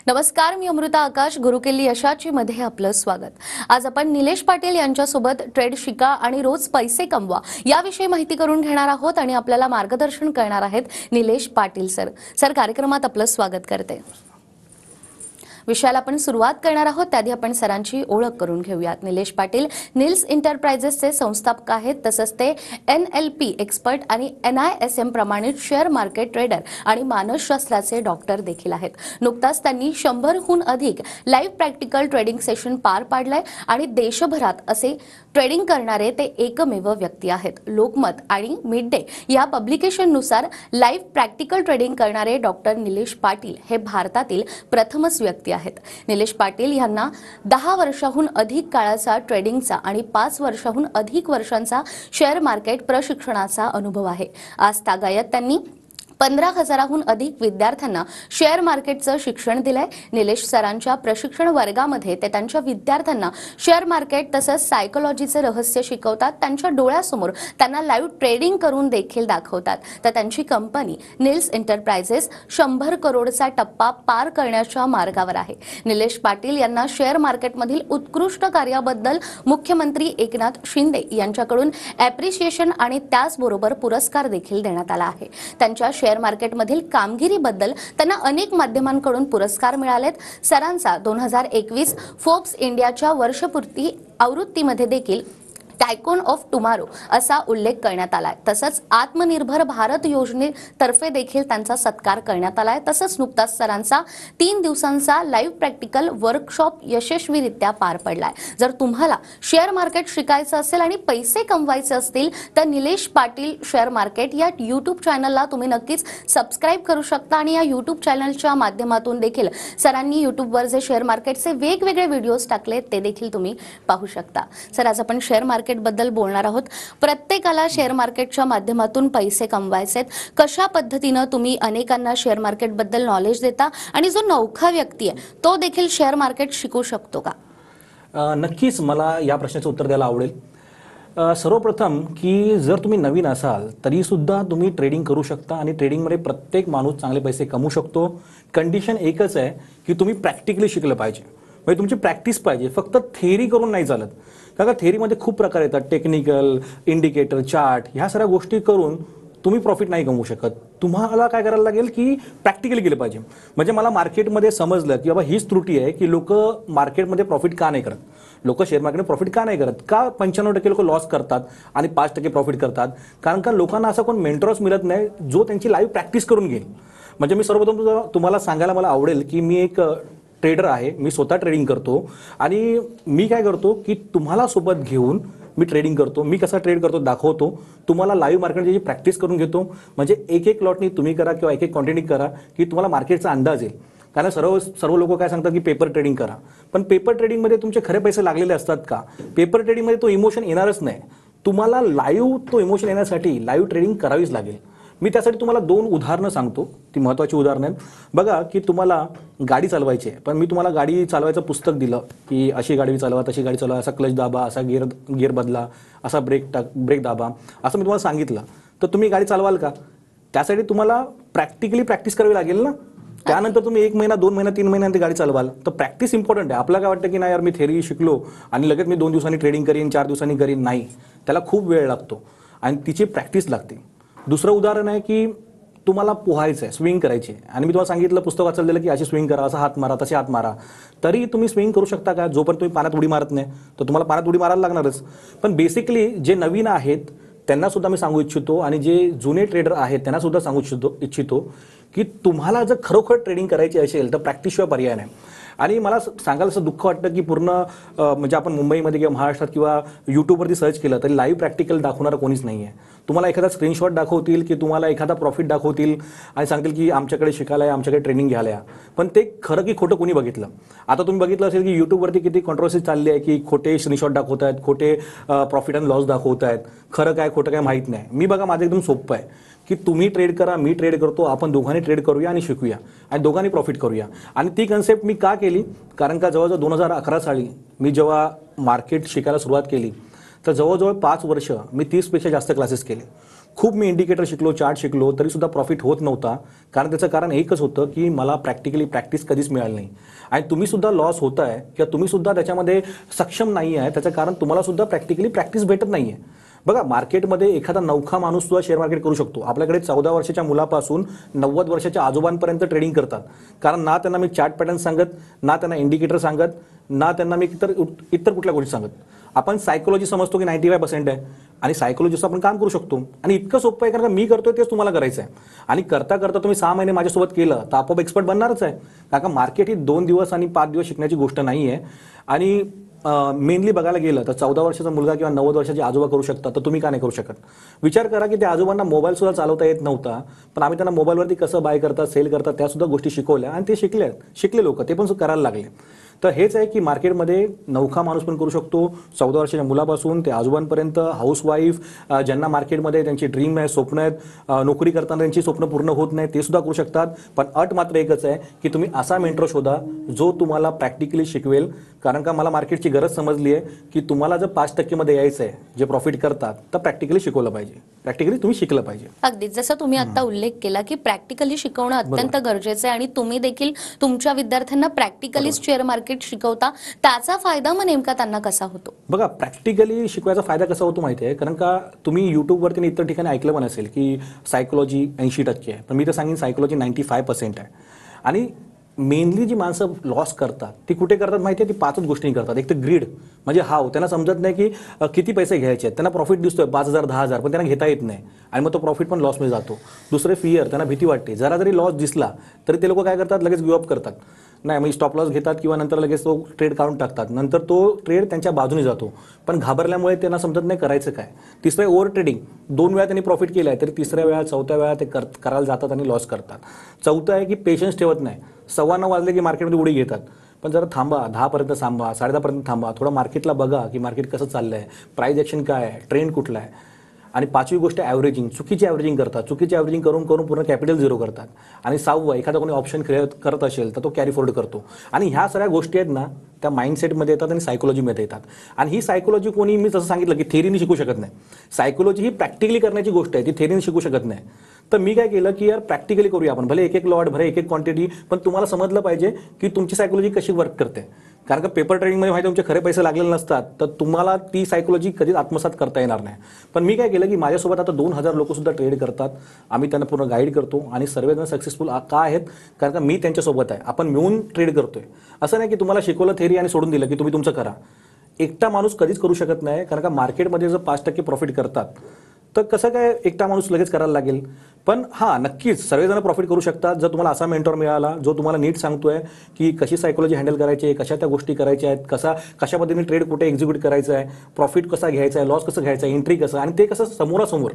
नमस्कार, मी अमृता आकाश. गुरुकिल्ली यशाची मध्ये आपलं स्वागत. आज आपण निलेश पाटील यांच्यासोबत ट्रेड शिका आणि रोज पैसे कमवा याविषयी माहिती करून घेणार आहोत आणि आपल्याला मार्गदर्शन करणार आहेत निलेश पाटील सर. कार्यक्रमात आपलं स्वागत करते. विषयाला आपण सुरुवात करणार आहोत त्याआधी आपण सरांची ओळख करून घेऊयात. निलेश पाटील निल्स एंटरप्राइजेसचे संस्थापक आहेत. तसंच ते NLP एक्सपर्ट आणि NISM प्रमाणित शेअर मार्केट ट्रेडर आणि मानसशास्त्राचे डॉक्टर देखील आहेत. नुकताच त्यांनी 100हून अधिक लाईव्ह प्रॅक्टिकल ट्रेडिंग सेशन पार पाडलंय आणि देशभरात असे ट्रेडिंग करणारे ते एकमेव व्यक्ती आहेत. लोकमत आणि मिड डे या पब्लिकेशननुसार लाईव्ह प्रॅक्टिकल ट्रेडिंग करणारे डॉक्टर निलेश पाटील हे भारतातील प्रथमच व्यक्ती आहेत. निलेश पाटील यांना 10 वर्षांहून अधिक काळाचा ट्रेडिंगचा आणि 5 वर्षांहून अधिक वर्षांचा शेअर मार्केट प्रशिक्षणाचा अनुभव आहे. आज तागायत त्यांनी 15,000हून अधिक विद्यार्थ्यांना शेअर मार्केटचं शिक्षण दिलंय. निलेश सरांच्या प्रशिक्षण वर्गामध्ये ते त्यांच्या विद्यार्थ्यांना शेअर मार्केट तसंच सायकोलॉजीचे रहस्य शिकवतात. त्यांच्या डोळ्यासमोर त्यांना लाईव्ह ट्रेडिंग करून देखील दाखवतात. तर त्यांची कंपनी निल्स एंटरप्राइजेस 100 करोडचा टप्पा पार करण्याच्या मार्गावर आहे. निलेश पाटील यांना शेअर मार्केटमधील उत्कृष्ट कार्याबद्दल मुख्यमंत्री एकनाथ शिंदे यांच्याकडून ॲप्रिशिएशन आणि त्याचबरोबर पुरस्कार देखील देण्यात आला आहे. त्यांच्या शेअर मार्केटमधील कामगिरीबद्दल त्यांना अनेक माध्यमांकडून पुरस्कार मिळालेत. सरांचा 2021 फोर्ब्स इंडियाच्या वर्षपूर्ती आवृत्तीमध्ये देखील टायकॉन ऑफ टुमारो असा उल्लेख करण्यात आलाय. तसंच आत्मनिर्भर भारत योजनेतर्फे देखील त्यांचा सत्कार करण्यात आलाय. तसंच नुकताच सरांचा 3 दिवसांचा लाईव्ह प्रॅक्टिकल वर्कशॉप यशस्वीरित्या पार पडलाय. जर तुम्हाला शेअर मार्केट शिकायचं असेल आणि पैसे कमवायचे असतील तर निलेश पाटील शेअर मार्केट या यूट्यूब चॅनलला तुम्ही नक्कीच सबस्क्राईब करू शकता आणि या यूट्यूब चॅनलच्या माध्यमातून देखील सरांनी यूट्यूबवर जे शेअर मार्केटचे वेगवेगळे व्हिडिओज टाकले ते देखील तुम्ही पाहू शकता. सर, आज आपण शेअर मार्केट बद्दल बोलणार आहोत. प्रत्येकाला शेअर मार्केटच्या माध्यमातून पैसे कमवायचे. कशा पद्धतीने तुम्ही अनेकांना शेअर मार्केट बद्दल नॉलेज देता आणि जो नवखा व्यक्ती आहे तो देखील शेअर मार्केट शिकू शकतो का? नक्कीच मला या प्रश्नाचं उत्तर द्यायला आवडेल. सर्वप्रथम की जर तुम्ही नवीन असाल तरी सुद्धा तुम्ही ट्रेडिंग करू शकता आणि ट्रेडिंगमध्ये प्रत्येक माणूस चांगले पैसे कमवू शकतो. कंडिशन एकच आहे की तुम्ही प्रॅक्टिकली शिकलं पाहिजे. म्हणजे तुमची प्रॅक्टिस पाहिजे. फक्त थेअरी करून नाही चालत. कारण थेअरीमध्ये खूप प्रकार येतात. टेक्निकल, इंडिकेटर, चार्ट ह्या सगळ्या गोष्टी करून तुम्ही प्रॉफिट नाही कमवू शकत. तुम्हाला काय करायला लागेल की प्रॅक्टिकली केलं पाहिजे. म्हणजे मला मार्केटमध्ये समजलं की बाबा हीच त्रुटी आहे की लोक मार्केटमध्ये प्रॉफिट का नाही करत. लोक शेअर मार्केटमध्ये प्रॉफिट का नाही करत. का 95% लोक लॉस करतात आणि 5% प्रॉफिट करतात. कारण का लोकांना असा कोण मेंटॉर्स मिळत नाही जो त्यांची लाईव्ह प्रॅक्टिस करून घेईल. म्हणजे मी सर्वप्रथम तुम्हाला सांगायला मला आवडेल की मी एक ट्रेडर आहे. मी स्वतः ट्रेडिंग करतो आणि मी काय करतो की तुम्हाला सोबत घेऊन मी ट्रेडिंग करतो. मी कसा ट्रेड करतो दाखवतो. तुम्हाला लाईव्ह मार्केटची प्रॅक्टिस करून घेतो. म्हणजे एक लॉटनी तुम्ही करा किंवा एक क्वांटिटी करा की तुम्हाला मार्केटचा अंदाज येईल. कारण सर्व लोक काय सांगतात की पेपर ट्रेडिंग करा. पण पेपर ट्रेडिंगमध्ये तुमचे खरे पैसे लागलेले असतात का? पेपर ट्रेडिंगमध्ये तो इमोशन येणारच नाही. तुम्हाला लाईव्ह तो इमोशन येण्यासाठी लाईव्ह ट्रेडिंग करावीच लागेल. मी त्यासाठी तुम्हाला 2 उदाहरणं सांगतो. ती महत्त्वाची उदाहरणं आहेत. बघा की तुम्हाला गाडी चालवायची आहे पण मी तुम्हाला गाडी चालवायचं पुस्तक दिलं की अशी गाडी चालवा, तशी गाडी चालवा, असा क्लच दाबा, असा गिअर बदला, असा ब्रेक दाबा असं मी तुम्हाला सांगितलं तर तुम्ही गाडी चालवाल का? त्यासाठी तुम्हाला प्रॅक्टिकली प्रॅक्टिस करावी लागेल ना. त्यानंतर तुम्ही 1 महिना, 2 महिना, 3 महिन्यानंतर गाडी चालवाल. तर प्रॅक्टिस इम्पॉर्टंट आहे. आपल्याला काय वाटतं की नाही यार मी थेअरी शिकलो आणि लगेच मी 2 दिवसांनी ट्रेडिंग करीन, 4 दिवसांनी करीन. नाही, त्याला खूप वेळ लागतो आणि तिची प्रॅक्टिस लागते. दुसरं उदाहरण आहे की तुम्हाला पोहायचं आहे, स्विंग करायची आहे आणि मी तुम्हाला सांगितलं पुस्तक वाचायला दिलं की अशी स्विंग करा, असा हात मारा, तसे हात मारा. तरी तुम्ही स्विंग करू शकता का? जोपर्यंत तुम्ही पाण्यात उडी मारत नाही तर तुम्हाला पाण्यात उडी मारायला लागणारच. पण बेसिकली जे नवीन आहेत त्यांना सुद्धा मी सांगू इच्छितो आणि जे जुने ट्रेडर आहेत त्यांना सुद्धा सांगू इच्छितो की तुम्हाला जर खरोखर ट्रेडिंग करायची असेल तर प्रॅक्टिसशिवाय पर्याय नाही. आणि मला सांगायला असं दुःख वाटतं की पूर्ण म्हणजे आपण मुंबईमध्ये किंवा महाराष्ट्रात किंवा यूट्यूबवरती सर्च केलं तरी लाईव्ह प्रॅक्टिकल दाखवणारं कोणीच नाही आहे. तुम्हाला एखादा स्क्रीनशॉट दाखवतील की तुम्हाला एखादा प्रॉफिट दाखवतील आणि सांगतील की आमच्याकडे शिकायला आहे, आमच्याकडे ट्रेनिंग घ्यायला आहे. पण ते खरं की खोटं कोणी बघितलं? आता तुम्ही बघितलं असेल की यूट्यूबवरती किती कॉन्ट्रोवर्सी चालली आहे की खोटे स्क्रीनशॉट दाखवत आहेत, खोटे प्रॉफिट अँड लॉस दाखवत आहेत. खरं काय खोटं काय माहीत नाही. मी बघा माझं एकदम सोपं आहे की तुम्ही ट्रेड करा, मी ट्रेड करतो, आपण दोघांनी ट्रेड करूया आणि शिकूया आणि दोघांनी प्रॉफिट करूया. आणि ती कन्सेप्ट मी का केली? कारण का जवळजवळ 2011 साली मी जेव्हा मार्केट शिकायला सुरुवात केली तर जवळजवळ 5 वर्ष मी 30पेक्षा जास्त क्लासेस केले. खूप मी इंडिकेटर शिकलो, चार्ट शिकलो, तरीसुद्धा प्रॉफिट होत नव्हता. कारण त्याचं कारण एकच होतं की मला प्रॅक्टिकली प्रॅक्टिस कधीच मिळाली नाही. आणि तुम्हीसुद्धा लॉस होत आहे किंवा तुम्हीसुद्धा त्याच्यामध्ये सक्षम नाही आहे, त्याचं कारण तुम्हालासुद्धा प्रॅक्टिकली प्रॅक्टिस भेटत नाही आहे. बघा, मार्केटमध्ये एखादा नवखा माणूस सुद्धा शेअर मार्केट करू शकतो. आपल्याकडे 14 वर्षाच्या मुलापासून 90 वर्षाच्या आजोबांपर्यंत ट्रेडिंग करतात. कारण ना त्यांना मी चार्ट पॅटर्न सांगत, ना त्यांना इंडिकेटर सांगत, ना त्यांना मी इतर कुठल्या गोष्टी सांगत. आपण सायकोलॉजी समजतो की 95% आहे आणि सायकोलॉजीचं आपण काम करू शकतो. आणि इतकं सोपं आहे, कारण का मी करतोय तेच तुम्हाला करायचं आहे. आणि करता करता तुम्ही 6 महिने माझ्यासोबत केलं तर आपोआप एक्सपर्ट बनणारच आहे. कारण का मार्केट ही 2 दिवस आणि 5 दिवस शिकण्याची गोष्ट नाही आहे. आणि मेनली बघायला गेलं तर 14 वर्षाचा मुलगा किंवा 90 वर्षाचे आजोबा करू शकतात, तर तुम्ही का नाही करू शकत? विचार करा की त्या आजोबांना मोबाईल सुद्धा चालवता येत नव्हता, पण आम्ही त्यांना मोबाईलवरती कसं बाय करतात, सेल करतात त्या सुद्धा गोष्टी शिकवल्या आणि ते शिकले लोक, ते पण करायला लागले. तर हेच आहे की मार्केटमध्ये नवखा माणूस पण करू शकतो, 14 वर्षाच्या मुलापासून ते आजोबांपर्यंत, हाऊसवाईफ, ज्यांना मार्केटमध्ये त्यांची ड्रीम आहे, स्वप्न आहेत, नोकरी करताना त्यांची स्वप्न पूर्ण होत नाही, ते सुद्धा करू शकतात. पण अट मात्र एकच आहे की तुम्ही असा मेंटर शोधा जो तुम्हाला प्रॅक्टिकली शिकवेल. कारण का मला मार्केटची गरज समजली आहे की तुम्हाला जर 5% मध्ये यायचं आहे, जे प्रॉफिट करतात, तर प्रॅक्टिकली शिकवलं पाहिजे, प्रॅक्टिकली तुम्ही शिकलं पाहिजे. अगदीच जसं तुम्ही आता उल्लेख केला की प्रॅक्टिकली शिकवणं अत्यंत गरजेचं आहे आणि तुम्ही देखील तुमच्या विद्यार्थ्यांना प्रॅक्टिकली शेअर मार्केट शिकवता. त्याचा फायदा मग नेमका त्यांना कसा होतो? बघा, प्रॅक्टिकली शिकवायचा फायदा कसा होतो माहिती आहे? कारण का तुम्ही युट्यूबवरती आणि इतर ठिकाणी ऐकलं पण असेल की सायकोलॉजी 80% आहे, पण मी तर सांगेन सायकोलॉजी 95% आहे. आणि मेनली जी माणसं लॉस करतात ती कुठे करतात माहिती आहे? ती 5च गोष्टी करतात. एक तर ग्रीड, म्हणजे हाव, त्यांना समजत नाही की किती पैसे घ्यायचे आहेत. त्यांना प्रॉफिट दिसतोय 5,000 10,000, पण त्यांना घेता येत नाही आणि मग तो प्रॉफिट पण लॉसमध्ये जातो. दुसरे फिअर, त्यांना भीती वाटते. जरा जरी लॉस दिसला तरी ते लोक काय करतात, लगेच गिवअप करतात. नाही, मग स्टॉप लॉस घेतात किंवा नंतर लगेच तो ट्रेड काढून टाकतात. नंतर तो ट्रेड त्यांच्या बाजूने जातो, पण घाबरल्यामुळे त्यांना समजत नाही करायचं काय. तिसरं ओव्हर ट्रेडिंग, 2 वेळा त्यांनी प्रॉफिट केलं आहे तरी तिसऱ्या वेळा 4थ्या वेळा ते करायला जातात आणि लॉस करतात. चौथं आहे की पेशन्स ठेवत नाही. 9:15 वाजले की मार्केटमध्ये उडी घेतात. पण जरा थांबा, 10पर्यंत थांबा, 10:30पर्यंत थांबा, थोडं मार्केटला बघा की मार्केट कसं चाललं आहे, प्राईस ॲक्शन काय आहे, ट्रेंड कुठला आहे. आणि 5वी गोष्ट ॲव्हरेजिंग, चुकीची ॲव्हरेजिंग करतात. चुकीची ॲव्हरेजिंग करून करून पूर्ण कॅपिटल झिरो करतात. आणि 6वं, एखादा कोणी ऑप्शन करत असेल तर तो कॅरी फॉरवर्ड करतो. आणि ह्या सगळ्या गोष्टी आहेत ना, त्या माइंडसेटमध्ये येतात आणि सायकोलॉजीमध्ये येतात. आणि ही सायकोलॉजी कोणी, मी जसं सांगितलं की थेरीने शिकू शकत नाही. सायकोलॉजी ही प्रॅक्टिकली करण्याची गोष्ट आहे, ती थेरीने शिकू शकत नाही. तर मी काय केलं की यार प्रॅक्टिकली करूया आपण, भले एक लॉट, भले एक क्वांटिटी, पण तुम्हाला समजलं पाहिजे की तुमची सायकोलॉजी कशी वर्क करते. कारण का पेपर ट्रेडिंगमध्ये माहिती तुमचे खरे पैसे लागलेले नसतात, तर तुम्हाला ती सायकोलॉजी कधीच आत्मसात करता येणार नाही. पण मी काय केलं की माझ्यासोबत आता 2,000 लोक सुद्धा ट्रेड करतात. आम्ही त्यांना पूर्ण गाईड करतो आणि सर्वजण सक्सेसफुल का आहेत? कारण का मी त्यांच्यासोबत आहे, आपण मिळून ट्रेड करतोय. असं नाही की तुम्हाला शिकवलं थेरी आणि सोडून दिलं की तुम्ही तुमचं करा. एकटा माणूस कधीच करू शकत नाही. कारण का मार्केटमध्ये जर 5% प्रॉफिट करतात तर कसं काय एकटा माणूस लगेच करायला लागेल. पण हां, नक्कीच सर्वजण प्रॉफिट करू शकतात जर तुम्हाला असा मेंटॉर मिळाला जो तुम्हाला नीट सांगतोय की कशी सायकोलॉजी हँडल करायची आहे, कशा त्या गोष्टी करायच्या आहेत, कशा पद्धतीने ट्रेड कुठे एक्झिक्यूट करायचं आहे, प्रॉफिट कसा घ्यायचा आहे, लॉस कसं घ्यायचा आहे, एंट्री कसं, आणि ते कसं समोरासमोर.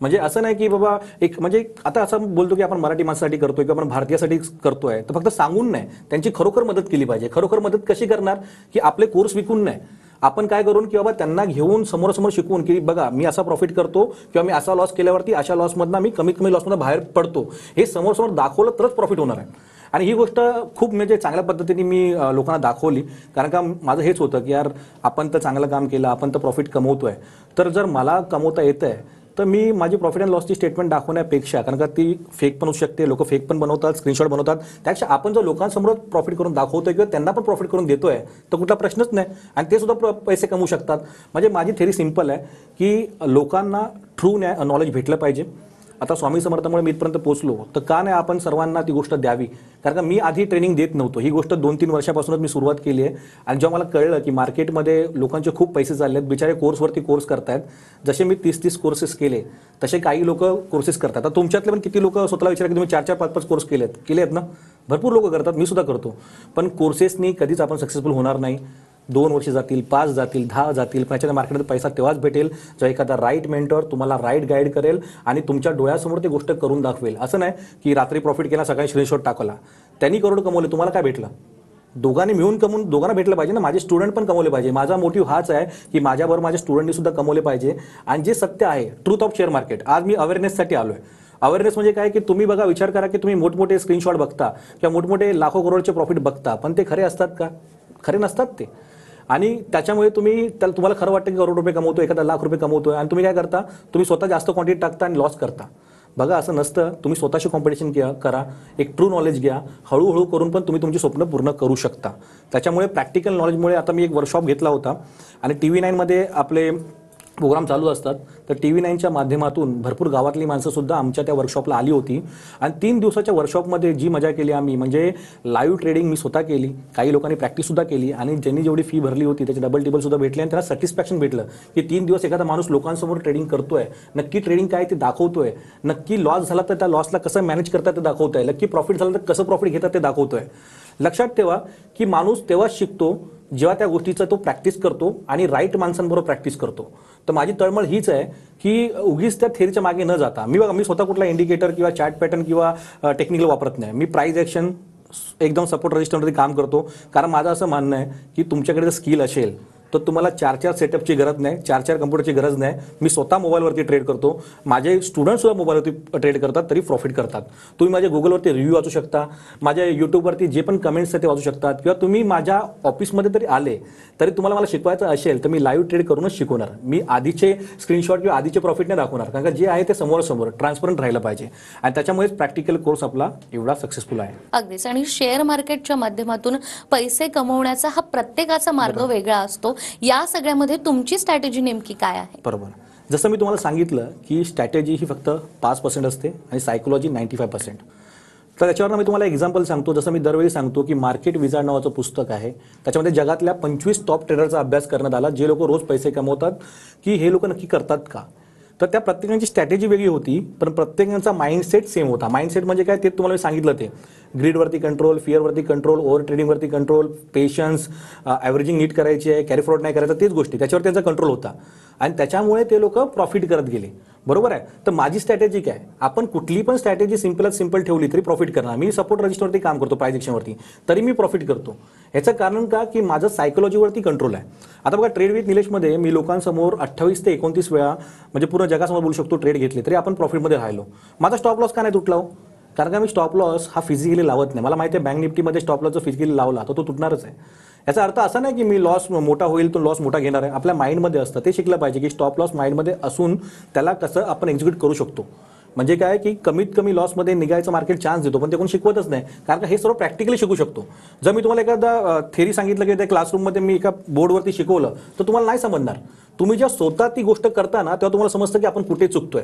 म्हणजे असं नाही की बाबा एक, म्हणजे आता असं बोलतो की आपण मराठी माणसासाठी करतोय किंवा आपण भारतीयासाठी करतोय, तर फक्त सांगून नाही, त्यांची खरोखर मदत केली पाहिजे. खरोखर मदत कशी करणार की आपले कोर्स विकून नाही, आपण काय करून की बाबा त्यांना घेऊन समोरासमोर शिकवून की बघा मी असा प्रॉफिट करतो किंवा मी असा लॉस केल्यावरती अशा लॉसमधनं मी कमीत कमी लॉसमधून बाहेर पडतो, हे समोरासमोर दाखवलं तरच प्रॉफिट होणार आहे. आणि ही गोष्ट खूप म्हणजे चांगल्या पद्धतीने मी लोकांना दाखवली. कारण का माझं हेच होतं की यार आपण तर चांगलं काम केलं, आपण तर प्रॉफिट कमवतोय, तर जर मला कमवता येतं आहे तर मी माझी प्रॉफिट अँड लॉसची स्टेटमेंट दाखवण्यापेक्षा, कारण का ती फेक पण होऊ शकते, लोक फेक पण बनवतात, स्क्रीनशॉट बनवतात, त्यापेक्षा आपण जर लोकांसमोर प्रॉफिट करून दाखवतोय किंवा त्यांना पण प्रॉफिट करून देतोय तर कुठला प्रश्नच नाही, आणि ते सुद्धा पैसे कमवू शकतात. म्हणजे माझी थेरी सिंपल आहे की लोकांना ट्रू नॉलेज भेटलं पाहिजे. आता स्वामी समर्थामुळे मी इथपर्यंत पोहोचलो तर का नाही आपण सर्वांना ती गोष्ट द्यावी. कारण का मी आधी ट्रेनिंग देत नव्हतो, ही गोष्ट 2-3 वर्षापासूनच मी सुरुवात केली आहे. आणि जेव्हा मला कळलं की मार्केटमध्ये लोकांचे खूप पैसे चालले आहेत, बिचारे कोर्सवरती कोर्स करतायत. जसे मी 30-30 कोर्सेस केले तसे काही लोक कोर्सेस करतात. आता तुमच्यातले पण किती लोक स्वतःला विचारा की तुम्ही 4-4, 5-5 कोर्स केले आहेत ना? भरपूर लोक करतात, मी सुद्धा करतो. पण कोर्सेसनी कधीच आपण सक्सेसफुल होणार नाही. 2 वर्ष जातील, 5 जातील, 10 जातील, पण याच्या मार्केटमध्ये पैसा तेव्हाच भेटेल जेव्हा एखादा राईट मेंटॉर तुम्हाला राईट गाईड करेल आणि तुमच्या डोळ्यासमोर ती गोष्ट करून दाखवेल. असं नाही की रात्री प्रॉफिट केला, सकाळी स्क्रीनशॉट टाकला, त्यांनी करोड कमवले, तुम्हाला काय भेटलं? दोघांनी मिळून कमवून दोघांना भेटलं पाहिजे ना. माझे स्टुडंट पण कमवले पाहिजे. माझा मोटिव्ह हाच आहे की माझ्याबरोबर माझ्या स्टुडंटनी सुद्धा कमवले पाहिजे. आणि जे सत्य आहे, ट्रूथ ऑफ शेअर मार्केट, आज मी अवेअरनेससाठी आलो आहे. अवेअरनेस म्हणजे काय की तुम्ही बघा, विचार करा की तुम्ही मोठमोठे स्क्रीनशॉट बघता किंवा मोठमोठे लाखो करोडचे प्रॉफिट बघता, पण ते खरे असतात का? खरे नसतात ते. आणि त्याच्यामुळे तुम्हाला खरं वाटतं की करोड रुपये कमवतो, एखादा लाख रुपये कमवतोय आणि तुम्ही काय करता, तुम्ही स्वतः जास्त क्वांटिटी टाकता आणि लॉस करता. बघा असं नसतं. तुम्ही स्वतःशी कॉम्पिटिशन करा, एक ट्रू नॉलेज घ्या, हळूहळू करून पण तुम्ही तुमची स्वप्न पूर्ण करू शकता. त्याच्यामुळे प्रॅक्टिकल नॉलेजमुळे आता मी एक वर्कशॉप घेतला होता आणि TV9 मध्ये आपले प्रोग्राम चालू असतात. तर TV9च्या माध्यमातून भरपूर गावातली माणसंसुद्धा आमच्या त्या वर्कशॉपला आली होती आणि 3 दिवसाच्या वर्कशॉपमध्ये जी मजा केली आम्ही, म्हणजे लाईव्ह ट्रेडिंग मी स्वतः केली, काही लोकांनी प्रॅक्टिससुद्धा केली आणि ज्यांनी जेवढी फी भरली होती त्याची डबल टिबलसुद्धा भेटली आणि त्यांना सॅटिस्फॅक्शन भेटलं की 3 दिवस एखादा माणूस लोकांसमोर ट्रेडिंग करतोय, नक्की ट्रेडिंग काय ते दाखवतोय, नक्की लॉस झाला तर त्या लॉसला कसं मॅनेज करतात ते दाखवतोय, नक्की प्रॉफिट झालं तर कसं प्रॉफिट घेतात ते दाखवतोय. लक्षात ठेवा की माणूस तेव्हाच शिकतो जेव्हा त्या गोष्टीचा तो प्रॅक्टिस करतो आणि राईट माणसांबरोबर प्रॅक्टिस करतो. तर माझी तळमळ हीच आहे की उगीच त्या थेरीच्या मागे न जाता, मी स्वतः कुठला इंडिकेटर किंवा चॅट पॅटर्न किंवा टेक्निकल वापरत नाही. मी प्राइस ॲक्शन एकदम सपोर्ट रजिस्टरमध्ये काम करतो. कारण माझं असं म्हणणं आहे की तुमच्याकडे जर स्किल असेल तर तुम्हाला 4-4 सेटअपची गरज नाही, 4-4 कम्प्युटरची गरज नाही. मी स्वतः मोबाईलवरती ट्रेड करतो, माझे स्टुडंटसुद्धा मोबाईलवरती ट्रेड करतात तरी प्रॉफिट करतात. तुम्ही माझ्या गुगलवरती रिव्ह्यू वाचू शकता, माझ्या यूट्यूबवरती जे पण कमेंट्स आहेत ते वाचू शकतात, किंवा तुम्ही माझ्या ऑफिसमध्ये तरी आले तरी तुम्हाला मला शिकवायचं असेल तर मी लाईव्ह ट्रेड करूनच शिकवणार. मी आधीचे स्क्रीनशॉट किंवा आधीचे प्रॉफिट नाही दाखवणार, कारण का जे आहे ते समोरासमोर ट्रान्सपरंट राहिलं पाहिजे आणि त्याच्यामुळेच प्रॅक्टिकल कोर्स आपला एवढा सक्सेसफुल आहे. अगदीच. आणि शेअर मार्केटच्या माध्यमातून पैसे कमवण्याचा हा प्रत्येकाचा मार्ग वेगळा असतो. या सगळ्यामध्ये तुमची स्ट्रॅटेजी नेमकी काय आहे? बरोबर. जसं मी तुम्हाला सांगितलं की स्ट्रॅटेजी ही फक्त 5% असते आणि सायकोलॉजी 95%. तर त्याच्यावर मी तुम्हाला एक्झाम्पल सांगतो. जसं मी दरवेळी सांगतो की मार्केट विजार्ड नावाचं पुस्तक आहे, त्याच्यामध्ये जगातल्या 25 टॉप ट्रेडरचा अभ्यास करण्यात आला, जे लोक रोज पैसे कमवतात, की हे लोक नक्की करतात का. तर त्या प्रत्येकाची स्ट्रॅटेजी वेगळी होती, पण प्रत्येकाचा माइंडसेट सेम होता. माइंडसेट म्हणजे काय ते तुम्हाला मी सांगितलं, ते ग्रीडवरती कंट्रोल, फिअरवरती कंट्रोल, ओव्हर ट्रेडिंगवरती कंट्रोल, पेशन्स, ॲव्हरेजिंग नीट करायची आहे, कॅरी फ्रॉड नाही करायचं, तेच गोष्टी त्याच्यावर त्यांचा कंट्रोल होता आणि त्याच्यामुळे ते लोक प्रॉफिट करत गेले. बरोबर आहे. तर माझी स्ट्रॅटेजी काय, आपण कुठली पण स्ट्रॅटेजी सिंपल ठेवली तरी प्रॉफिट करणार. मी सपोर्ट रजिस्टरवरती काम करतो, प्राइस ॲक्शनवरती, तरी मी प्रॉफिट करतो. याचं कारण का की माझं सायकोलॉजीवरती कंट्रोल आहे. आता बघा, ट्रेड विथ निलेशमध्ये मी लोकांसमोर 28 ते 29 वेळा, म्हणजे पूर्ण जगासमोर बोलू शकतो, ट्रेड घेतले तरी आपण प्रॉफिटमध्ये राहिलो. माझा स्टॉप लॉस का नाही तुटला? कारण का मी स्टॉप लॉस हा फिजिकली लावत नाही. मला माहिती आहे बँक निफ्टीमध्ये स्टॉप लॉस जर फिजिकली लावला तर तो तुटणारच आहे. याचा अर्थ असा नाही की मी लॉस मोठा होईल तो लॉस मोठा घेणार आहे. आपल्या माइंडमध्ये असतं, ते शिकलं पाहिजे की स्टॉप लॉस माइंडमध्ये असून त्याला कसं आपण एक्झिक्यूट करू शकतो. म्हणजे काय की कमीत कमी लॉसमध्ये निघायचं मार्केट चान्स देतो, पण ते कोण शिकवतच नाही. कारण का हे सर्व प्रॅक्टिकली शिकू शकतो. जर मी तुम्हाला एखादा थेरी सांगितलं की त्या क्लासरूममध्ये मी एका बोर्डवरती शिकवलं तर तुम्हाला नाही समजणार. तुम्ही जेव्हा स्वतः ती गोष्ट करता ना तेव्हा तुम्हाला समजतं की आपण कुठे चुकतोय.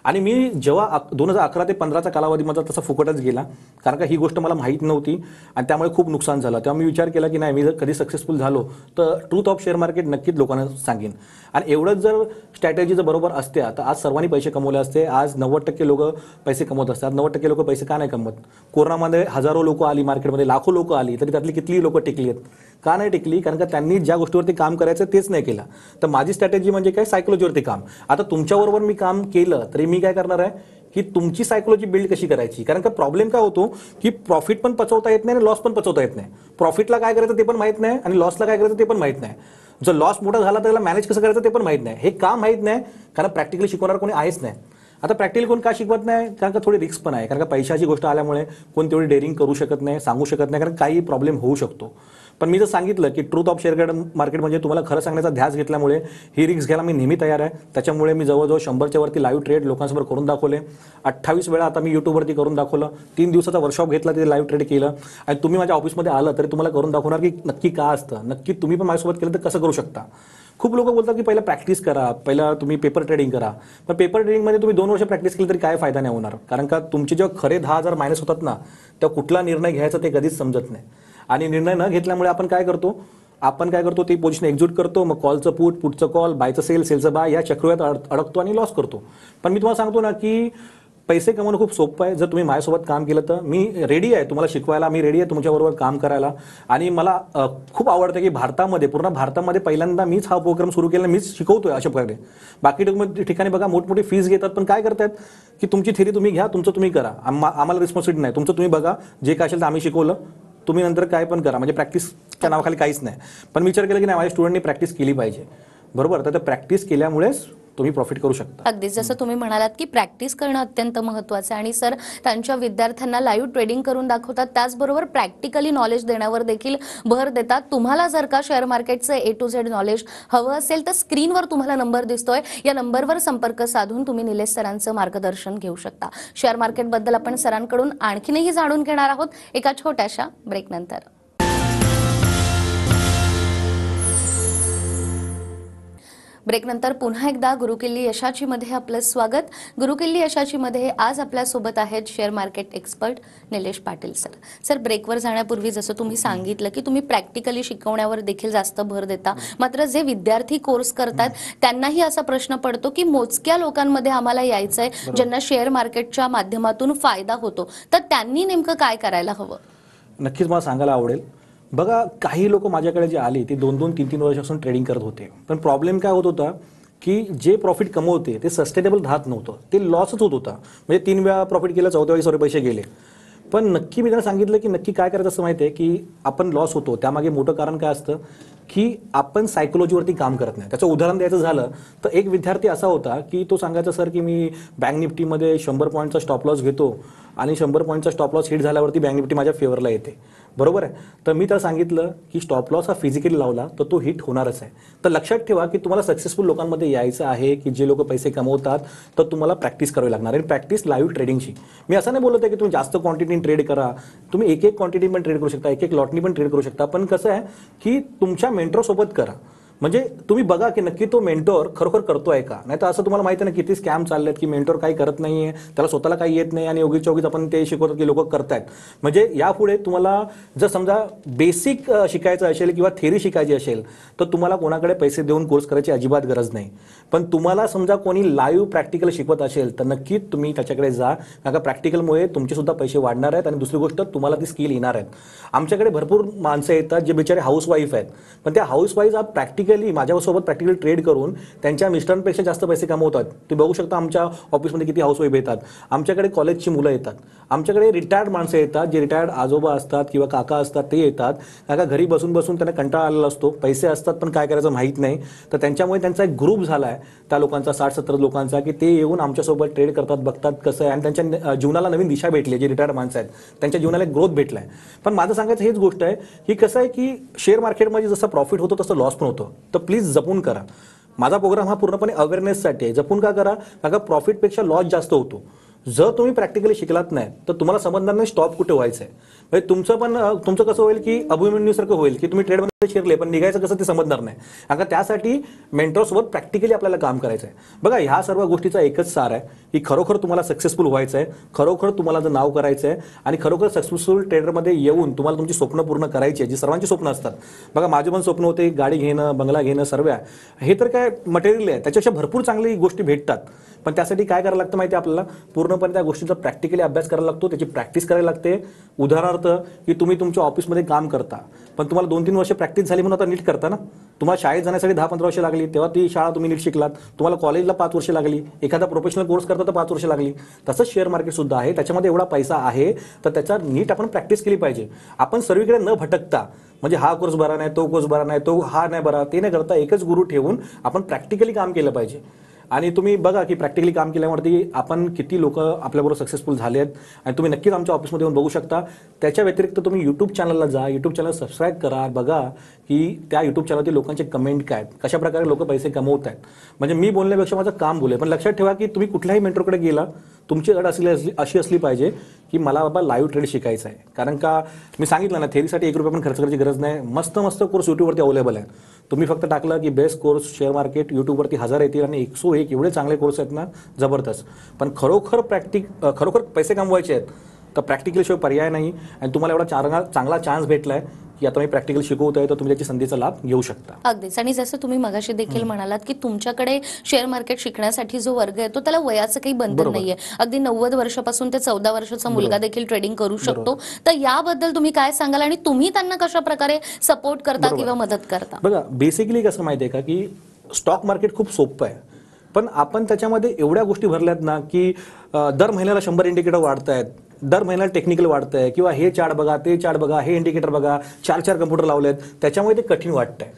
आणि मी जेव्हा 2011 ते 15चा कालावधी माझा तसा फुकटच गेला, कारण का ही गोष्ट मला माहीत नव्हती आणि त्यामुळे खूप नुकसान झालं. तेव्हा मी विचार केला की नाही, मी जर कधी सक्सेसफुल झालो तर ट्रूथ ऑफ शेअर मार्केट नक्कीच लोकांना सांगेन. आणि एवढंच जर स्ट्रॅटेजी जर बरोबर असते तर आज सर्वांनी पैसे कमवले असते. आज 90% लोक पैसे कमवत असतात. 90% लोक पैसे का नाही कमवत? कोरोनामध्ये हजारो लोक आली मार्केटमध्ये, लाखो लोक आली, तरी त्यातली किती लोक टिकली आहेत? का नाही टिकली? कारण का त्यांनी ज्या गोष्टीवरती काम करायचं तेच नाही केलं. तर माझी स्ट्रॅटेजी म्हणजे काय, सायकोलॉजीवरती काम. आता तुमच्याबरोबर मी काम केलं तरी मी काय करणार आहे की तुमची सायकोलॉजी बिल्ड कशी करायची. कारण का प्रॉब्लेम काय होतो की प्रॉफिट पण पचवता येत नाही आणि लॉस पण पचवता येत नाही. प्रॉफिटला काय करायचं ते पण माहीत नाही आणि लॉसला काय करायचं ते पण माहीत नाही. जर लॉस मोठा झाला तर त्याला मॅनेज कसं करायचं ते पण माहीत नाही. हे का माहीत नाही? कारण प्रॅक्टिकली शिकवणार कोणी आहेच नाही. आता प्रॅक्टिकली कोण का शिकवत नाही? कारण का थोडी रिस्क पण आहे. कारण का पैशाची गोष्ट आल्यामुळे कोण तेवढी डेअरिंग करू शकत नाही, सांगू शकत नाही, कारण काही प्रॉब्लेम होऊ शकतो. पण मी जर सांगितलं की ट्रूथ ऑफ शेअर मार्केट म्हणजे तुम्हाला खरं सांगण्याचा ध्यास घेतल्यामुळे ही रिस्क घ्यायला मी नेहमी तयार आहे. त्याच्यामुळे मी जवळजवळ 100च्या वरती लाईव्ह ट्रेड लोकांसमोर करून दाखवले. 28 वेळा आता मी यूट्यूबवरती करून दाखवलं. 3 दिवसाचा वर्कशॉप घेतला, तिथे लाईव्ह ट्रेड केलं. आणि तुम्ही माझ्या ऑफिसमध्ये आलं तरी तुम्हाला करून दाखवणार की नक्की का असतं, नक्की तुम्ही पण माझ्यासोबत केलं तर कसं करू शकता. खूप लोक बोलतात की पहिला प्रॅक्टिस करा, पहिला तुम्ही पेपर ट्रेडिंग करा. पण पेपर ट्रेडिंगमध्ये तुम्ही 2 वर्ष प्रॅक्टिस केली तरी काय फायदा नाही होणार. कारण का तुमचे जेव्हा खरे 10,000 मायनस होतात ना, तेव्हा कुठला निर्णय घ्यायचा ते कधीच समजत नाही. आणि निर्णय न घेतल्यामुळे आपण काय करतो ती पोझिशन एक्झिक्यूट करतो. मग कॉलचं पुटचं कॉल, बायचं सेलचं बाय या चक्रव्यूहात अडकतो आणि लॉस करतो. पण मी तुम्हाला सांगतो ना की पैसे कमवणं खूप सोपं आहे. जर तुम्ही माझ्यासोबत काम केलं तर मी रेडी आहे तुम्हाला शिकवायला, मी रेडी आहे तुमच्याबरोबर काम करायला. आणि मला खूप आवडतं की पूर्ण भारतामध्ये पहिल्यांदा मीच हा उपक्रम सुरू केला, मीच शिकवतोय अशा प्रकारे. बाकी ठिकाणी बघा मोठमोठी फीज घेतात, पण काय करतात की तुमची थेरी तुम्ही घ्या, तुमचं तुम्ही करा, आम्हाला रिस्पॉन्सिबिलिटी नाही, तुमचं तुम्ही बघा, जे काय असेल तर आम्ही शिकवलं, तुम्ही नंतर काय पण करा. म्हणजे प्रॅक्टिसच्या नावाखाली काहीच नाही. पण विचार केला की नाही, माझ्या स्टुडंटनी प्रॅक्टिस केली पाहिजे. बरोबर. तर प्रॅक्टिस केल्यामुळेच तुम्ही प्रॉफिट करू शकता. अगदी जसं तुम्ही म्हणालात की प्रॅक्टिस करणं अत्यंत महत्त्वाचं आहे आणि सर त्यांच्या विद्यार्थ्यांना लाईव्ह ट्रेडिंग करून दाखवतात, त्याचबरोबर प्रॅक्टिकली नॉलेज देण्यावर देखील भर देतात. तुम्हाला जर का शेअर मार्केटचं A to Z नॉलेज हवं असेल तर स्क्रीनवर तुम्हाला नंबर दिसतोय, या नंबरवर संपर्क साधून तुम्ही निलेश सरांचं मार्गदर्शन घेऊ शकता. शेअर मार्केटबद्दल आपण सरांकडून आणखीनही जाणून घेणार आहोत एका छोट्याशा ब्रेकनंतर. ब्रेकनंतर पुन्हा एकदा गुरुकिल्ली यशाची मध्ये आपलं स्वागत. गुरुकिल्ली यशाची मध्ये आज आपल्यासोबत आहेत share market expert Nilesh Patil sir. Sir, ब्रेकवर जाण्यापूर्वी जसं तुम्ही सांगितलं की तुम्ही प्रॅक्टिकली शिकवण्यावर देखील जास्त भर देता, मात्र जे विद्यार्थी कोर्स करतात त्यांनाही असा प्रश्न पडतो की मोजक्या लोकांमध्ये आम्हाला यायचंय ज्यांना शेअर मार्केटच्या माध्यमातून फायदा होतो, तर त्यांनी नेमकं काय करायला हवं? नक्कीच मला सांगायला आवडेल. बघा, काही लोक माझ्याकडे जे आली ते 2-2, 3-3 वर्षापासून ट्रेडिंग करत होते, पण प्रॉब्लेम काय होत होता की जे प्रॉफिट कमवते ते सस्टेनेबल राहत नव्हतं, ते लॉसच होत होता. म्हणजे 3 वेळा प्रॉफिट केलं, 4थ्या वेळी सगळे पैसे गेले. पण नक्की मी त्यांना सांगितलं की नक्की काय करायचं असं माहिती आहे की आपण लॉस होतो त्यामागे मोठं कारण काय असतं की आपण सायकोलॉजीवरती काम करत नाही. त्याचं उदाहरण द्यायचं झालं तर एक विद्यार्थी असा होता की तो सांगायचा, सर की मी बँक निफ्टीमध्ये 100 पॉईंटचा स्टॉप लॉस घेतो आणि 100 पॉईंटचा स्टॉप लॉस हिट झाल्यावरती बँक निफ्टी माझ्या फेवरला येते, बरोबर आहे. तर मी त्याला सांगितलं की स्टॉप लॉस हा फिजिकली लावला तर तो हिट होणारच आहे. तर लक्षात ठेवा की तुम्हाला सक्सेसफुल लोकांमध्ये यायचं आहे की जे लोक पैसे कमवतात, तर तुम्हाला प्रॅक्टिस करावी लागणार आहे. प्रॅक्टिस लाईव्ह ट्रेडिंगची. मी असं नाही बोलत आहे की तुम्ही जास्त क्वांटिटीने ट्रेड करा, तुम्ही एक क्वांटिटी पण ट्रेड करू शकता, एक लॉटनी पण ट्रेड करू शकता, पण कसं आहे की तुमच्या मेंटॉर सोबत करा. म्हणजे तुम्ही बघा की नक्की तो मेंटॉर खरोखर करतोय का. नाही तर असं तुम्हाला माहिती आहे ना किती स्कॅम चाललेत की मेंटॉर काही करत नाहीये, त्याला स्वतःला काही येत नाही आणि योगीच चोगीच आपण ते शिकवतात की लोक करतायत. म्हणजे यापुढे तुम्हाला जर समजा बेसिक शिकायचं असेल किंवा थेरी शिकायची असेल तर तुम्हाला कोणाकडे पैसे देऊन कोर्स करायची अजिबात गरज नाही. पण तुम्हाला समजा कोणी लाईव्ह प्रॅक्टिकल शिकवत असेल तर नक्कीच तुम्ही त्याच्याकडे जा, कारण का प्रॅक्टिकलमुळे तुमचे सुद्धा पैसे वाढणार आहेत आणि दुसरी गोष्ट तुम्हाला ती स्किल येणार आहेत. आमच्याकडे भरपूर माणसं येतात जे बिचारे हाऊसवाईफ आहेत, पण त्या हाऊसवाईफ आज माझ्यासोबत प्रॅक्टिकली ट्रेड करून त्यांच्या मिस्टरांपेक्षा जास्त पैसे कमवतात. ते बघू शकता आमच्या ऑफिसमध्ये किती हाऊसवाईफ येतात. आमच्याकडे कॉलेजची मुलं येतात, आमच्याकडे रिटायर्ड माणसं येतात, जे रिटायर्ड आजोबा असतात किंवा काका असतात ते येतात. कारण का घरी बसून बसून त्यांना कंटाळा आलेला असतो, पैसे असतात पण काय करायचं माहीत नाही. तर त्यांच्यामुळे त्यांचा एक ग्रुप झाला आहे त्या लोकांचा, 60-70 लोकांचा, की ते येऊन आमच्यासोबत ट्रेड करतात, बघतात कसं आहे आणि त्यांच्या जीवनाला नवीन दिशा भेटली. जे रिटायर्ड माणसं आहेत त्यांच्या जीवनाला एक ग्रोथ भेटला आहे. पण माझं सांगायचं हेच गोष्ट आहे की कसं आहे की शेअर मार्केटमध्ये जसं प्रॉफिट होतो तसं लॉस पण होतं. तर प्लीज जपून करा. माझा प्रोग्राम हा पूर्णपणे अवेअरनेससाठी आहे. जपून का करा, कारण प्रॉफिटपेक्षा लॉस जास्त होतो. जर तुम्ही प्रॅक्टिकली शिकलात नाही तर तुम्हाला समजणार नाही स्टॉप कुठे व्हायचं आहे. म्हणजे तुमचं कसं होईल की अभिमन्यूसारखं होईल की तुम्ही ट्रेडमध्ये शिरले पण निघायचं कसं ते समजणार नाही. कारण त्यासाठी मेंटॉरसोबत प्रॅक्टिकली आपल्याला काम करायचं आहे. बघा, ह्या सर्व गोष्टीचा एकच सार आहे की खरोखर तुम्हाला सक्सेसफुल व्हायचं आहे, खरोखर तुम्हाला जर नाव करायचं आहे आणि खरोखर सक्सेसफुल ट्रेडरमध्ये येऊन तुम्हाला तुमची स्वप्न पूर्ण करायची आहे, जी सर्वांची स्वप्न असतात. बघा, माझे पण स्वप्न होते गाडी घेणं, बंगला घेणं, सर्व हे तर काय मटेरियल आहे, त्याच्यापेक्षा भरपूर चांगली गोष्टी भेटतात. पण त्यासाठी काय करायला लागतं माहिती आहे आपल्याला, पूर्णपणे त्या गोष्टींचा प्रॅक्टिकली अभ्यास करायला लागतो, त्याची प्रॅक्टिस करायला लागते. उदाहरणार्थ की तुम्ही तुमच्या ऑफिसमध्ये काम करता पण तुम्हाला 2-3 वर्ष प्रॅक्टिस झाली म्हणून आता नीट करता ना. तुम्हाला शाळेत जाण्यासाठी 10-15 वर्ष लागली, तेव्हा ती शाळा तुम्ही नीट शिकलात. तुम्हाला कॉलेजला 5 वर्ष लागली, एखादा प्रोफेशनल कोर्स करता तर 5 वर्ष लागली. तसंच शेअर मार्केट सुद्धा आहे, त्याच्यामध्ये एवढा पैसा आहे तर त्याचा नीट आपण प्रॅक्टिस केली पाहिजे. आपण सर्वीकडे न भटकता, म्हणजे हा कोर्स बरा नाही, तो कोर्स बरा नाही, तो हा नाही बरा, ते न करता एकच गुरु ठेवून आपण प्रॅक्टिकली काम केलं पाहिजे. आणि तुम्ही बघा की प्रॅक्टिकली काम केल्यावरती आपण किती लोक आपल्याबरोबर सक्सेसफुल झाले आहेत आणि तुम्ही नक्कीच आमच्या ऑफिसमध्ये येऊन बघू शकता. त्याच्या व्यतिरिक्त तुम्ही यूट्यूब चॅनलला जा, यूट्यूब चॅनल सबस्क्राईब करा, बघा की त्या यूट्यूब चॅनलवरती लोकांचे कमेंट काय आहेत, कशा प्रकारे लोक पैसे कमवत आहेत. म्हणजे मी बोलण्यापेक्षा माझं काम बोले. पण लक्षात ठेवा की तुम्ही कुठल्याही मेंटरकडे गेला, तुमची अट अशी असली पाहिजे की मला बाबा लाईव्ह ट्रेड शिकायचं आहे. कारण का मी सांगितलं ना, थेरीसाठी 1 रुपया पण खर्च करायची गरज नाही. मस्त मस्त कोर्स यूट्यूबवरती अवेलेबल आहे. तुम्ही फक्त टाकलं की बेस्ट कोर्स शेअर मार्केट, यूट्यूबवरती 1000 येतील आणि 101 एवढे चांगले कोर्स आहेत ना, जबरदस्त. पण खरोखर पैसे कमवायचे आहेत तर प्रॅक्टिकलशिवाय पर्याय नाही. आणि तुम्हाला एवढा चांगला चान्स भेटला आहे की आता मी प्रॅक्टिकल शिकवतोय तर तुम्ही त्याची संधीचा लाभ घेऊ शकता. अगदीच. आणि जसं तुम्ही मगाशी देखील म्हणालात की तुमच्याकडे शेअर मार्केट शिकण्यासाठी जो वर्ग आहे तो त्याला वयाचं काही बंधन नाहीये. अगदी 90 वर्षापासून ते 14 वर्षाचा मुलगा देखील ट्रेडिंग करू शकतो. तर याबद्दल तुम्ही काय सांगाल आणि तुम्ही त्यांना कशा प्रकारे सपोर्ट करता किंवा मदत करता? बघा, बेसिकली कसं माहिती आहे का की स्टॉक मार्केट खूप सोपं आहे, पण आपण त्याच्यामध्ये एवढ्या गोष्टी भरल्यात ना की दर महिन्याला 100 इंडिकेटर वाढत आहेत, दर महिन्याला टेक्निकल वाढतं आहे, किंवा हे चार्ट बघा, ते चार्ट बघा, हे इंडिकेटर बघा, 4 कम्प्युटर लावलेत, त्याच्यामुळे ते कठीण वाटतंय.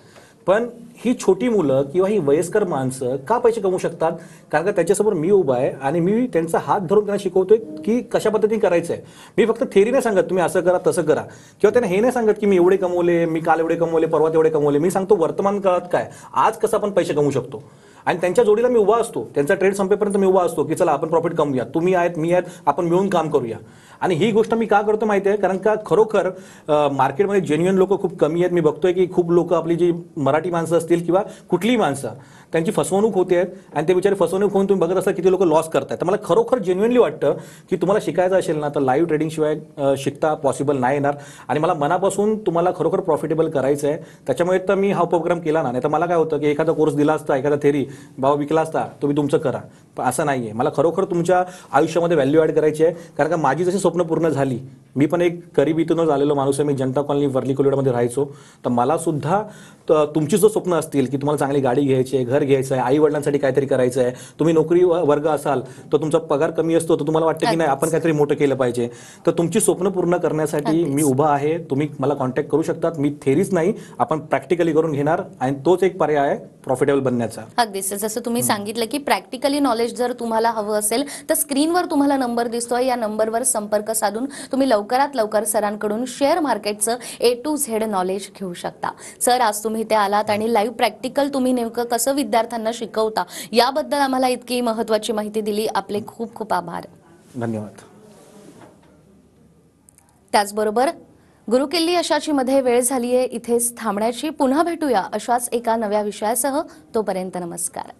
पण ही छोटी मुलं किंवा ही वयस्कर माणसं का पैसे कमवू शकतात? कारण का त्याच्यासमोर मी उभा आहे आणि मी त्यांचा हात धरून त्यांना शिकवतोय की कशा पद्धतीने करायचं आहे. मी फक्त थेरी नाही सांगत तुम्ही असं करा तसं करा, किंवा त्यांना हे नाही सांगत की मी एवढे कमवले, मी काल एवढे कमवले, परवा तेवढे कमवले. मी सांगतो वर्तमान काळात काय, आज कसं आपण पैसे कमवू शकतो. आणि त्यांच्या जोडीला मी उभा असतो, त्यांचा ट्रेड संपेपर्यंत मी उभा असतो की चला आपण प्रॉफिट कमवूया, तुम्ही आहेत मी आहेत, आपण मिळून काम करूया. आणि ही गोष्ट मी का करतो माहिती आहे? कारण का खरोखर मार्केटमध्ये जेन्युइन लोक खूप कमी आहेत. मी बघतोय की खूप लोक आपली जी मराठी माणसं असतील किंवा कुठलीही माणसं, त्यांची फसवणूक होते आहेत आणि ते बिचारे फसवणूक होऊन तुम्ही बघत असता किती लोक लॉस करतात. तर मला खरोखर जेन्युइनली वाटतं की तुम्हाला शिकायचं असेल ना तर लाईव्ह ट्रेडिंग शिवाय शिकता पॉसिबल नाही येणार. आणि मला मनापासून तुम्हाला खरोखर प्रॉफिटेबल करायचं आहे. त्याच्यामुळे तर मी हा उपक्रम केला ना. नाही तर मला काय होतं की एखादा कोर्स दिला असता, एखादा थेरी बाबा विकला असता, तुम्ही तुमचं करा. पण असं नाही आहे. मला खरोखर तुमच्या आयुष्यामध्ये व्हॅल्यू ॲड करायची आहे. कारण का माझी जशी स्वप्न पूर्ण झाली, मी पण एक गरिबीतूनच आलेलो माणूस आहे. मी जनता कॉलनी वर्ली कोलिवाडमध्ये राहायचो. तर मला सुद्धा तुमची जो स्वप्न असतील की तुम्हाला चांगली गाडी घ्यायची आहे, घर घ्यायचं आहे, आई वडिलांसाठी काहीतरी करायचं आहे, तुम्ही नोकरी वर्ग असाल तर तुमचा पगार कमी असतो, तर तुम्हाला वाटतं की नाही आपण काहीतरी मोठं केलं पाहिजे. तर तुमची स्वप्न पूर्ण करण्यासाठी मी उभा आहे. तुम्ही मला कॉन्टॅक्ट करू शकतात. मी थेरीच नाही, आपण प्रॅक्टिकली करून घेणार आणि तोच एक पर्याय आहे प्रॉफिटेबल बनण्याचा. अगदीच जसं तुम्ही सांगितलं की प्रॅक्टिकली नॉलेज जर तुम्हाला हवं असेल तर स्क्रीनवर तुम्हाला नंबर दिसतोय, या नंबरवर संपर्क साधून तुम्ही लवकरात लवकर सरांकडून शेअर मार्केटचं A to Z नॉलेज घेऊ शकता. सर, आज तुम्ही इथे आलात आणि लाईव्ह प्रॅक्टिकल तुम्ही नेमकं कसं विद्यार्थ्यांना शिकवता याबद्दल आम्हाला इतकी महत्त्वाची माहिती दिली. आपले खूप खूप आभार. धन्यवाद. त्याचबरोबर गुरुकिल्ली अशाची मध्ये वेळ झालीये इथेच थांबण्याची. पुन्हा भेटूया अशाच एका नव्या विषयासह. तोपर्यंत नमस्कार.